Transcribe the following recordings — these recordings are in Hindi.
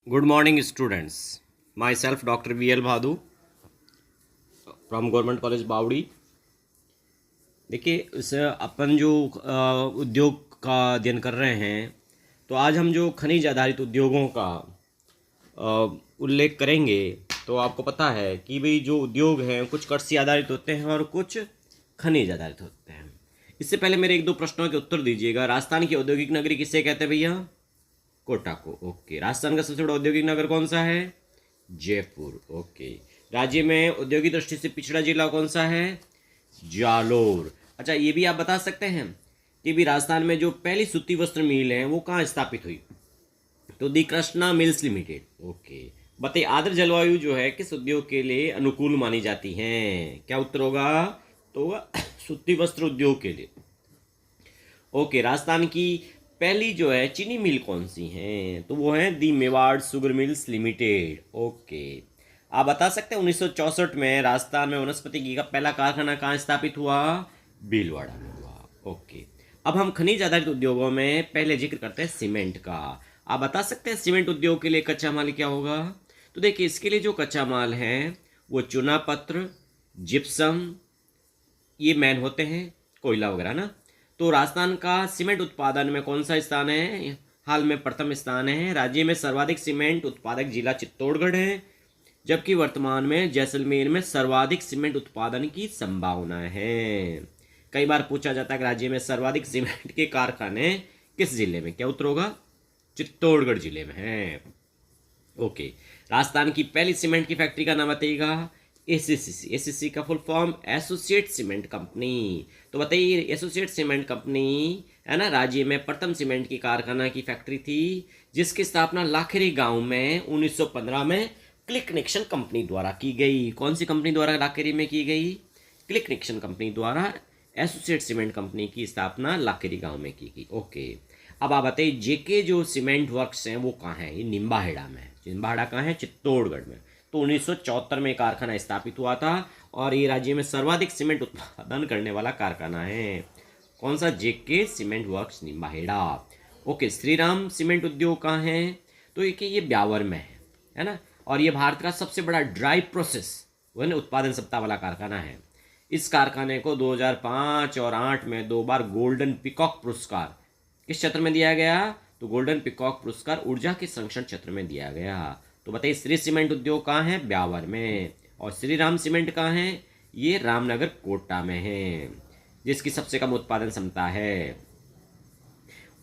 Good morning, students. Myself, Dr. V.L. Bhadu from Government College बावड़ी। देखिए, इस अपन जो उद्योग का अध्ययन कर रहे हैं, तो आज हम जो खनिज आधारित उद्योगों का उल्लेख करेंगे। तो आपको पता है कि भाई जो उद्योग हैं कुछ कृषि आधारित होते हैं और कुछ खनिज आधारित होते हैं। इससे पहले मेरे एक दो प्रश्नों के उत्तर दीजिएगा। राजस्थान की औद्योगिक नगरी किसे कहते हैं भैया? कोटा को। ओके। राजस्थान का सबसे बड़ा औद्योगिक नगर कौन सा है? जयपुर। ओके। राज्य में औद्योगिक दृष्टि से पिछड़ा जिला कौन सा है? जालोर। अच्छा, ये भी आप बता सकते हैं कि भी राजस्थान में जो पहली सूती वस्त्र मिल है वो कहाँ स्थापित हुई? तो दी कृष्णा मिल्स लिमिटेड। ओके। बताइए, आर्द्र जलवायु जो है किस उद्योग के लिए अनुकूल मानी जाती है? क्या उत्तर होगा? तो सूती वस्त्र उद्योग के लिए। ओके। राजस्थान की पहली जो है चीनी मिल कौन सी है? तो वो है the Mewar sugar mills limited. Okay. आप बता सकते हैं 1964 में राजस्थान में वनस्पति घी का पहला कारखाना कहाँ स्थापित हुआ? भीलवाड़ा में हुआ। ओके। अब हम खनिज आधारित उद्योगों में पहले जिक्र करते हैं सीमेंट का। आप बता सकते हैं सीमेंट उद्योग के लिए कच्चा माल क्या होगा? तो देखिए, इसके लिए जो कच्चा माल है वो चूना पत्र, जिप्सम, ये मैन होते हैं, कोयला वगैरह ना। तो राजस्थान का सीमेंट उत्पादन में कौन सा स्थान है? हाल में प्रथम स्थान है। राज्य में सर्वाधिक सीमेंट उत्पादक जिला चित्तौड़गढ़ है, जबकि वर्तमान में जैसलमेर में सर्वाधिक सीमेंट उत्पादन की संभावना है। कई बार पूछा जाता है कि राज्य में सर्वाधिक सीमेंट के कारखाने किस जिले में? क्या उत्तर होगा? चित्तौड़गढ़ जिले में है। ओके। राजस्थान की पहली सीमेंट की फैक्ट्री का नाम बताइएगा। एसीसी। एसीसी का full form associate cement company. तो बताइए, एसोसिएट सीमेंट कंपनी है ना, राज्य में प्रथम सीमेंट की कारखाना की फैक्ट्री थी, जिसकी स्थापना लाखेरी गांव में 1915 में क्लिक निक्सन कंपनी द्वारा की गई। कौन सी कंपनी द्वारा लाखेरी में की गई? क्लिक निक्सन कंपनी द्वारा एसोसिएट सीमेंट कंपनी की स्थापना लाखेरी गांव में की गई। ओके। अब आप बताइए, जेके जो सीमेंट वर्क्स हैं वो कहाँ है? ये निम्बाहेड़ा में है। निम्बाहेड़ा कहाँ है? चित्तौड़गढ़ में। तो 1974 में कारखाना स्थापित हुआ था और ये राज्य में सर्वाधिक सीमेंट उत्पादन करने वाला कारखाना है। कौन सा? JK cement works Nimbahera. Okay. Shriram cement Udyog कहाँ है? तो ये ब्यावर में है ना। और ये भारत का सबसे बड़ा ड्राई प्रोसेस वह उत्पादन सप्ताह वाला कारखाना है। इस कारखाने को 2005 और 8 में 2 बार गोल्डन पिकॉक पुरस्कार किस क्षेत्र में दिया गया? तो गोल्डन पिकॉक पुरस्कार ऊर्जा के संरक्षण क्षेत्र में दिया गया। तो बताइए, श्री सीमेंट उद्योग कहाँ है? ब्यावर में। और श्री राम सीमेंट कहाँ है? ये रामनगर कोटा में है, जिसकी सबसे कम उत्पादन क्षमता है।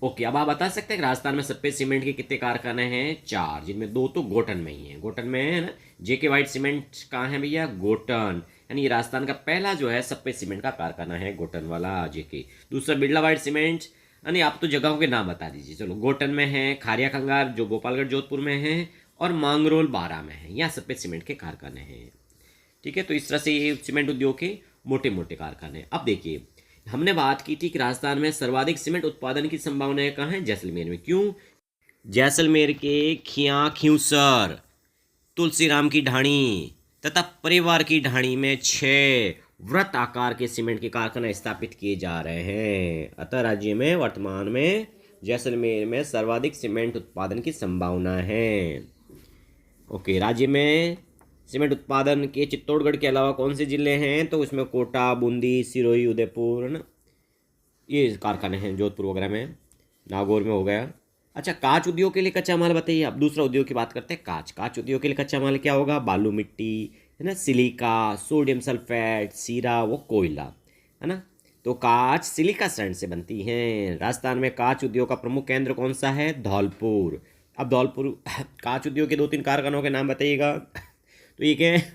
ओके। अब आप बता सकते हैं कि राजस्थान में सफेद सीमेंट के कितने कारखाने हैं? 4, जिनमें 2 तो गोटन में ही है। गोटन में है ना। जेके वाइट सीमेंट कहाँ है भैया? गोटन। यानी ये राजस्थान का पहला जो है सफेद सीमेंट का कारखाना है, गोटन वाला जेके। दूसरा बिरला वाइट सीमेंट। यानी आप तो जगहों के नाम बता दीजिए। चलो, गोटन में है, खारिया खंगार जो गोपालगढ़ जोधपुर में है, और मांगरोल बारा में है। यहाँ सफेद सीमेंट के कारखाने हैं। ठीक है। तो इस तरह से ये सीमेंट उद्योग के मोटे मोटे कारखाने। अब देखिए, हमने बात की थी कि राजस्थान में सर्वाधिक सीमेंट उत्पादन की संभावनाएं कहाँ है? जैसलमेर में। क्यों? जैसलमेर के खिया खियूसर, तुलसीराम की ढाणी तथा परिवार की ढाणी में 6 वृत्त आकार के सीमेंट के कारखाने स्थापित किए जा रहे हैं। अतः राज्य में वर्तमान में जैसलमेर में सर्वाधिक सीमेंट उत्पादन की संभावना है। ओके। राज्य में सीमेंट उत्पादन के चित्तौड़गढ़ के अलावा कौन से जिले हैं? तो उसमें कोटा, बूंदी, सिरोही, उदयपुर है ना, ये कारखाने हैं। जोधपुर वगैरह में, नागौर में हो गया। अच्छा, कांच उद्योग के लिए कच्चा माल बताइए। अब दूसरा उद्योग की बात करते हैं, कांच। कांच उद्योग के लिए कच्चा माल क्या होगा? बालू मिट्टी है ना, सिलिका, सोडियम सल्फेट, सीरा, वो कोयला है ना। तो कांच सिलिका सैंड से बनती है। राजस्थान में कांच उद्योग का प्रमुख केंद्र कौन सा है? धौलपुर। अब धौलपुर कांच उद्योग के 2-3 कारखानों के नाम बताइएगा। तो एक है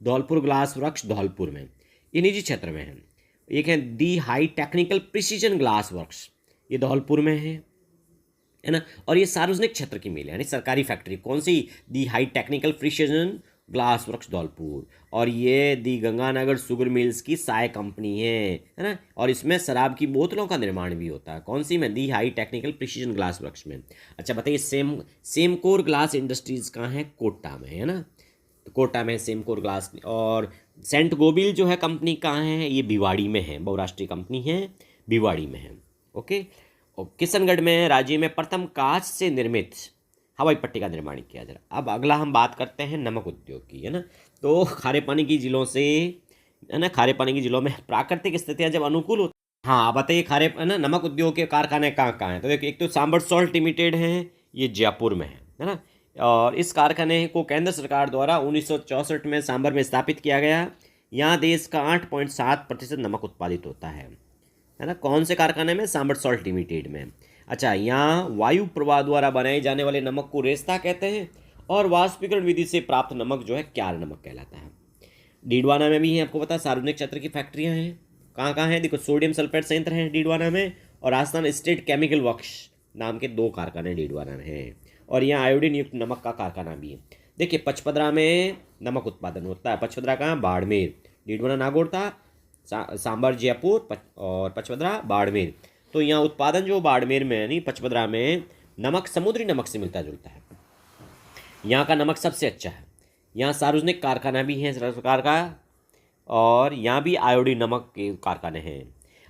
धौलपुर ग्लास वर्क्स धौलपुर में, ये निजी क्षेत्र में है। एक है the high technical precision glass works, ये धौलपुर में है ना। और ये सार्वजनिक क्षेत्र की मिल है, यानी सरकारी फैक्ट्री। कौन सी? The high technical precision glass works Dholpur. और ये दी गंगानगर शुगर मिल्स की साय कंपनी है ना। और इसमें शराब की बोतलों का निर्माण भी होता है। कौन सी में? The high technical precision glass works में। अच्छा बताइए, सेमकोर ग्लास इंडस्ट्रीज कहाँ है? कोटा में है ना। तो कोटा में सेमकोर ग्लास। और सेंट गोबिल जो है कंपनी कहाँ है? ये भिवाड़ी में है, बहुराष्ट्रीय कंपनी है, भिवाड़ी में है। ओके। और किशनगढ़ में राज्य में प्रथम कांच से निर्मित हवाई पट्टी का निर्माण किया जा रहा। अब अगला हम बात करते हैं नमक उद्योग की, है ना। तो खारे पानी की जिलों से, है ना, खारे पानी की जिलों में प्राकृतिक स्थितियां जब अनुकूल होती, हाँ बताइए, खारे, है ना, नमक उद्योग के कारखाने कहाँ कहाँ हैं। तो देखिए, एक तो सांबर सॉल्ट लिमिटेड है, ये जयपुर में है ना। और इस कारखाने को केंद्र सरकार द्वारा 1964 में सांबर में स्थापित किया गया। यहाँ देश का 8.7% नमक उत्पादित होता है ना। कौन से कारखाने में? सांबर सॉल्ट लिमिटेड में। अच्छा, यहाँ वायु प्रवाह द्वारा बनाए जाने वाले नमक को रेस्ता कहते हैं, और वाष्पीकरण विधि से प्राप्त नमक जो है क्यार नमक कहलाता है। डीडवाना में भी है, आपको पता है, सार्वजनिक क्षेत्र की फैक्ट्रियाँ हैं। कहाँ कहाँ हैं? देखो, सोडियम सल्फेट संयंत्र हैं डीडवाना में, और राजस्थान स्टेट केमिकल वर्क्स नाम के 2 कारखाने डीडवाना में हैं। और यहाँ आयोडीन युक्त नमक का कारखाना भी है। देखिए, पचपदरा में नमक उत्पादन होता है। पचपदरा कहाँ? बाड़मेर। डीडवाना नागौर था, सांबर जयपुर, और पचपदरा बाड़मेर। तो यहाँ उत्पादन जो बाड़मेर में, यानी पचपदरा में, नमक समुद्री नमक से मिलता जुलता है। यहाँ का नमक सबसे अच्छा है। यहाँ सार्वजनिक कारखाना भी है सरकार का, और यहाँ भी आयोडीन नमक के कारखाने हैं।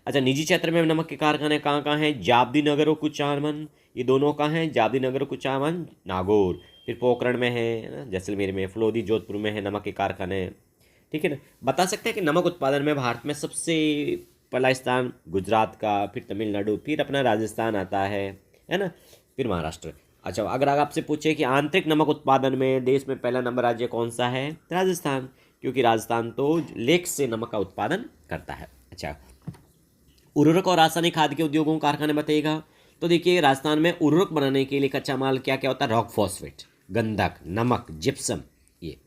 अच्छा, निजी क्षेत्र में नमक के कारखाने कहाँ कहाँ हैं? जाबदी नगर और कुचामन, ये दोनों कहाँ हैं? जाबदी नगर और कुचामन, नागौर। फिर पोखरण में है ना, जैसलमेर में, फलोदी, जोधपुर में है नमक के कारखाने। ठीक है ना। बता सकते हैं कि नमक उत्पादन में भारत में सबसे पहला स्थान गुजरात का, फिर तमिलनाडु, फिर अपना राजस्थान आता है ना, फिर महाराष्ट्र। अच्छा, अगर आपसे पूछे कि आंतरिक नमक उत्पादन में देश में पहला नंबर राज्य कौन सा है? राजस्थान, क्योंकि राजस्थान तो लेक से नमक का उत्पादन करता है। अच्छा, उर्वरक और रासायनिक खाद के उद्योगों कारखाने बताइएगा। तो देखिए, राजस्थान में उर्वरक बनाने के लिए कच्चा माल क्या क्या होता है? रॉक फॉस्फेट, गंधक, नमक, जिप्सम, ये।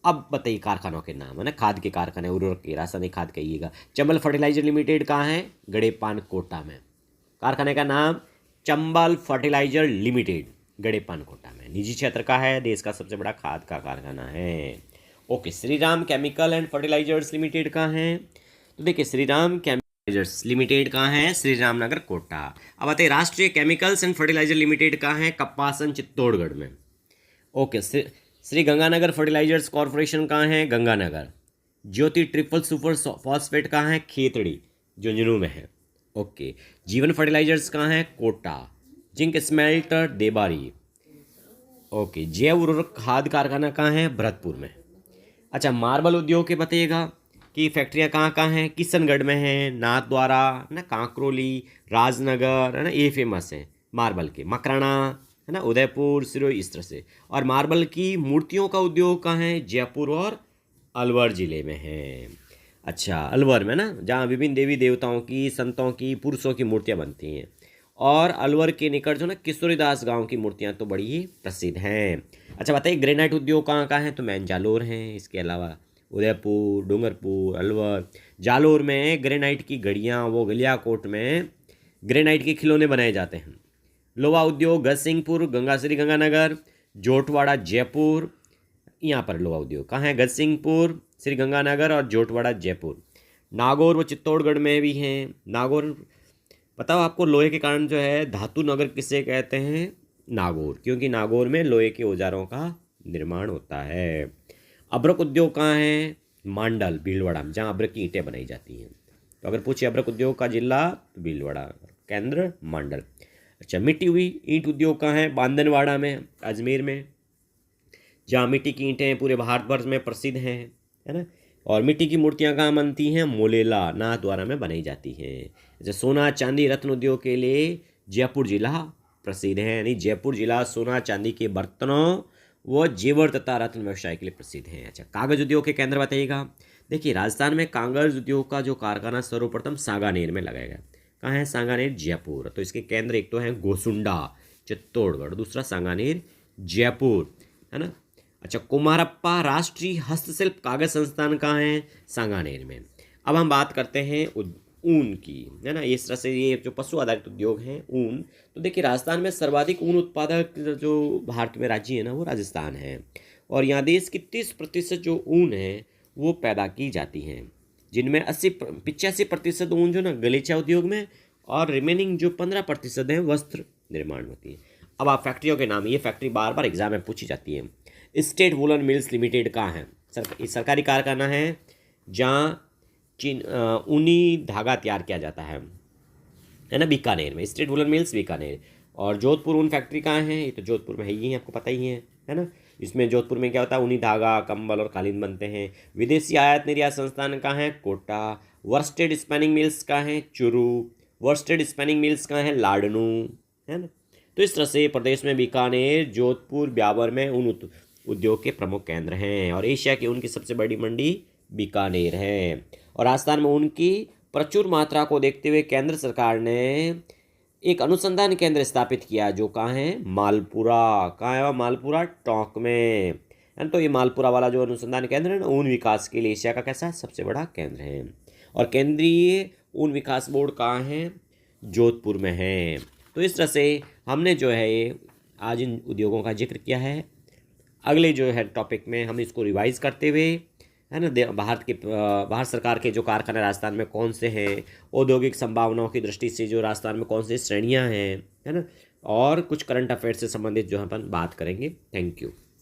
अब बताइए कारखानों के नाम, है ना, खाद के कारखाने, उर्वरक के, रासायनिक खाद कहिएगा। चंबल फर्टिलाइजर लिमिटेड कहाँ है? गड़ेपान कोटा में। कारखाने का नाम चंबल फर्टिलाइजर लिमिटेड, गड़ेपान कोटा में। निजी क्षेत्र का है, देश का सबसे बड़ा खाद का कारखाना है। Okay, Shriram chemical and fertilizers limited कहाँ है? तो देखिए, श्रीराम केमिकल्स लिमिटेड कहाँ है? श्री रामनगर कोटा। अब आते हैं राष्ट्रीय केमिकल्स एंड फर्टिलाइजर लिमिटेड कहाँ है? कप्पासन, चित्तौड़गढ़ में। Okay, Shri Ganganagar fertilizers corporation कहाँ है? Ganganagar. Jyoti triple super phosphate कहाँ है? खेतड़ी, झुंझुनू में है। ओके, जीवन फर्टिलाइजर्स कहाँ है? Kota. Zinc smelter, Debari. Okay, जैव उर्वरक खाद कारखाना कहाँ है? भरतपुर में। अच्छा, मार्बल उद्योग के बताइएगा कि फैक्ट्रियाँ कहाँ कहाँ हैं? किशनगढ़ में है, नाथद्वारा, ना, कांकरोली, राजनगर, है ना, ये फेमस है मार्बल के। मकराना, है ना, उदयपुर, सिरोही, इस तरह से। और मार्बल की मूर्तियों का उद्योग कहाँ है? जयपुर और अलवर जिले में है। अच्छा, अलवर में ना, जहाँ विभिन्न देवी देवताओं की, संतों की, पुरुषों की मूर्तियाँ बनती हैं। और अलवर के निकट जो ना किशोरीदास गांव की मूर्तियाँ तो बड़ी ही प्रसिद्ध हैं। अच्छा बताइए, ग्रेनाइट उद्योग कहाँ कहाँ है? तो मैन जालोर हैं। इसके अलावा उदयपुर, डूंगरपुर, अलवर। जालोर में ग्रेनाइट की घड़ियाँ, वो गलियाकोट में ग्रेनाइट के खिलौने बनाए जाते हैं। लोहा उद्योग गजसिंहपुर, गंगाश्री गंगानगर, जोटवाड़ा, जयपुर। यहाँ पर लोहा उद्योग कहाँ है? गजसिंहपुर, श्री गंगानगर और जोटवाड़ा, जयपुर। नागौर व चित्तौड़गढ़ में भी हैं। नागौर, बताओ आपको, लोहे के कारण जो है धातु नगर किसे कहते हैं? नागौर, क्योंकि नागौर में लोहे के औजारों का निर्माण होता है। अभ्रक उद्योग कहाँ है? मांडल, भीलवाड़ा, जहाँ अभ्रक की ईंटें बनाई जाती हैं। तो अगर पूछे अभ्रक उद्योग का जिला, तो भीलवाड़ा, केंद्र मांडल। अच्छा, मिट्टी हुई ईंट उद्योग कहाँ है? बांदनवाड़ा में, अजमेर में, जहाँ मिट्टी की ईंटें पूरे भारतवर्ष में प्रसिद्ध हैं, है ना। और मिट्टी की मूर्तियाँ कहाँ बनती हैं? मोलेला, नाथद्वारा में बनाई जाती हैं। जैसे सोना चांदी रत्न उद्योग के लिए जयपुर जिला प्रसिद्ध है, यानी जयपुर जिला सोना चांदी के बर्तनों व जेवर तथा रत्न व्यवसाय के लिए प्रसिद्ध है। अच्छा, कागज उद्योग के केंद्र बताइएगा। देखिए, राजस्थान में कागज उद्योग का जो कारखाना सर्वप्रथम सांगानेर में लगाया गया। कहाँ है? सांगानेर, जयपुर। तो इसके केंद्र एक तो है गोसुंडा, चित्तौड़गढ़, दूसरा सांगानेर, जयपुर, है ना। अच्छा, कुमारप्पा राष्ट्रीय हस्तशिल्प कागज संस्थान कहाँ है? सांगानेर में। अब हम बात करते हैं ऊन की, है ना। इस तरह से ये जो पशु आधारित उद्योग हैं, ऊन। तो देखिए, राजस्थान में सर्वाधिक ऊन उत्पादक जो भारत में राज्य है ना, वो राजस्थान है। और यहाँ देश की 30% जो ऊन है वो पैदा की जाती हैं, जिनमें 85% ऊन जो ना गलीचा उद्योग में, और रिमेनिंग जो 15% है वस्त्र निर्माण होती है। अब आप फैक्ट्रियों के नाम, ये फैक्ट्री बार बार एग्जाम में पूछी जाती है। स्टेट वूलन मिल्स लिमिटेड कहाँ है? सरकारी कारखाना है, जहाँ ऊनी धागा तैयार किया जाता है ना, बीकानेर में। State woollen mills Bikaner. और जोधपुर ऊन फैक्ट्री कहाँ है? ये तो जोधपुर में है ही, आपको पता ही है ना। इसमें जोधपुर में क्या होता है? ऊनी धागा, कंबल और कालीन बनते हैं। विदेशी आयात निर्यात संस्थान कहाँ है? कोटा। वर्स्टेड स्पिनिंग मिल्स कहाँ है? चुरू। वर्स्टेड स्पिनिंग मिल्स कहाँ है? लाडनू, है ना। तो इस तरह से प्रदेश में बीकानेर, जोधपुर, ब्यावर में ऊन उद्योग के प्रमुख केंद्र हैं और एशिया की ऊन की सबसे बड़ी मंडी बीकानेर है। और राजस्थान में ऊन की प्रचुर मात्रा को देखते हुए केंद्र सरकार ने एक अनुसंधान केंद्र स्थापित किया जो कहाँ है? मालपुरा। कहाँ है? मालपुरा, टोंक में, है ना। तो ये मालपुरा वाला जो अनुसंधान केंद्र है ना, ऊन विकास के लिए एशिया का कैसा सबसे बड़ा केंद्र है। और केंद्रीय ऊन विकास बोर्ड कहाँ है? जोधपुर में है। तो इस तरह से हमने जो है आज इन उद्योगों का जिक्र किया है। अगले जो है टॉपिक में हम इसको रिवाइज करते हुए, है ना, बाहर सरकार के जो कारखाने राजस्थान में कौन से हैं, औद्योगिक संभावनाओं की दृष्टि से जो राजस्थान में कौन सी श्रेणियां हैं, है ना, और कुछ करंट अफेयर्स से संबंधित जो अपन बात करेंगे। Thank you.